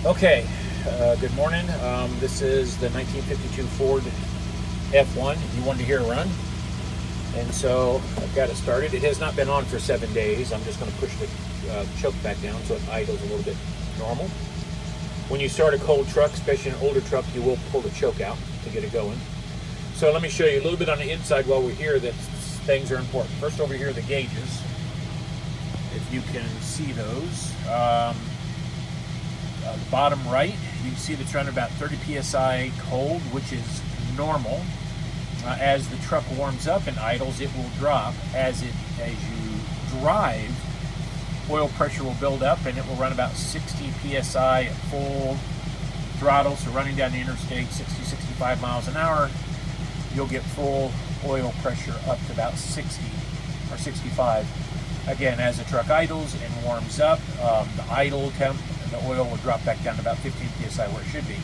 Okay, good morning. This is the 1952 Ford F1. You wanted to hear it run, and so I've got it started. It has not been on for 7 days. I'm just going to push the choke back down so it idles a little bit normal. When you start a cold truck, especially an older truck, you will pull the choke out to get it going. So let me show you a little bit on the inside while we're here that things are important. First, over here are the gauges. If you can see those. The bottom right, you can see that's running about 30 psi cold, which is normal. As the truck warms up and idles, it will drop. As you drive, oil pressure will build up and it will run about 60 psi at full throttle. So running down the interstate 60, 65 miles an hour, you'll get full oil pressure up to about 60 or 65. Again, as the truck idles and warms up, the idle temp, the oil will drop back down to about 15 psi where it should be.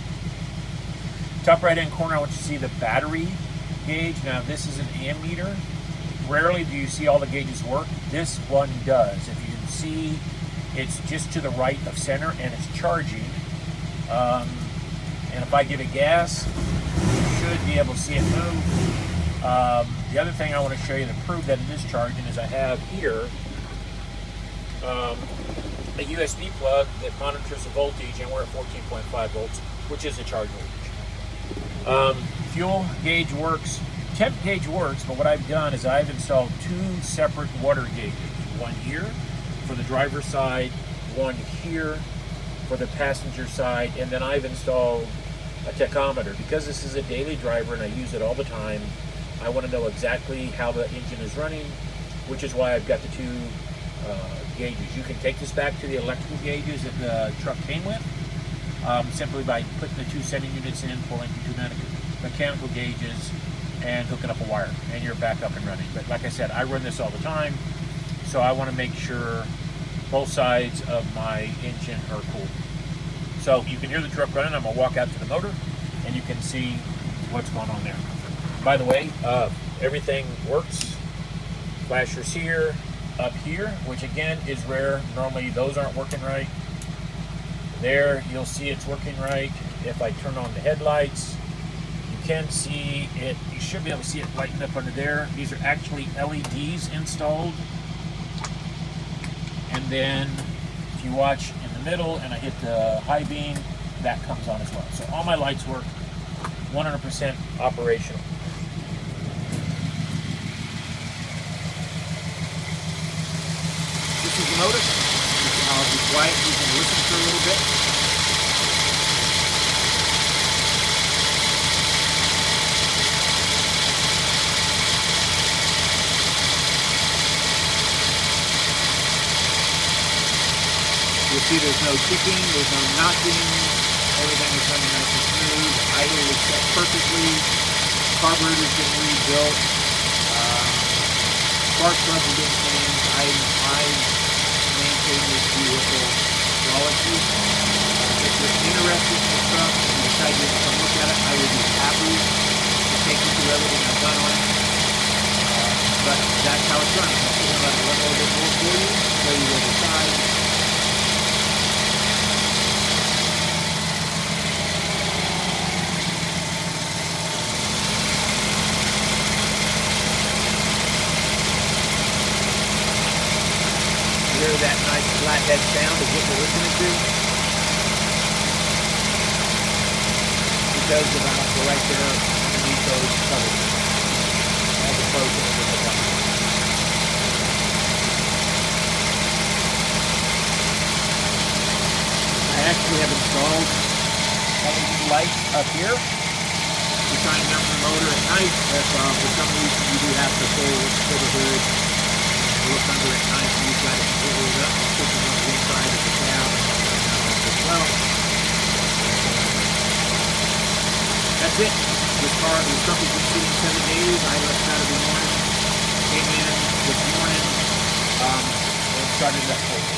Top right hand corner, I want you to see the battery gauge. Now this is an ammeter. Rarely do you see all the gauges work. This one does. If you can see, it's just to the right of center and it's charging. And if I give it gas, you should be able to see it move. The other thing I want to show you to prove that it is charging is I have here a USB plug that monitors the voltage, and we're at 14.5 volts, which is the charge voltage. Fuel gauge works, temp gauge works, but what I've done is I've installed two separate water gauges. One here for the driver's side, one here for the passenger side, and then I've installed a tachometer. Because this is a daily driver and I use it all the time, I want to know exactly how the engine is running, which is why I've got the two gauges. You can take this back to the electrical gauges that the truck came with, simply by putting the two sending units in, pulling the two mechanical gauges, and hooking up a wire, and you're back up and running. But like I said, I run this all the time, so I want to make sure both sides of my engine are cool. So you can hear the truck running. I'm going to walk out to the motor, and you can see what's going on there. By the way, everything works. Flashers here, up here, which again is rare. Normally those aren't working right. There, you'll see it's working right. If I turn on the headlights, you can see it. You should be able to see it lighting up under there. These are actually LEDs installed. And then if you watch in the middle and I hit the high beam, that comes on as well. So all my lights work 100% operational. This is the motor. I'll be quiet so you can listen for a little bit. You'll see there's no ticking, there's no knocking. Everything is running nice and smooth. Idle is set perfectly. Carburetor's been rebuilt. Spark plugs have been changed. I maintain this vehicle flawlessly. If you're interested in the truck and you decide you want to come look at it, I would be happy to take you through everything I've done on it. But that's how it's running. I'm going to let it run a little bit more for you, show you the other side. Hear that nice flathead sound is what we're listening to. Because of the right there underneath those covers. As opposed to the bottom. I actually have installed LED lights up here to shine down the motor at night. If for some reason you do have to pull the hood, look under at night, and you've got it completely up, and switches on the inside of the cab as well. That's it. This truck has been sitting 7 days. I left Saturday morning, came in this morning, and started that full.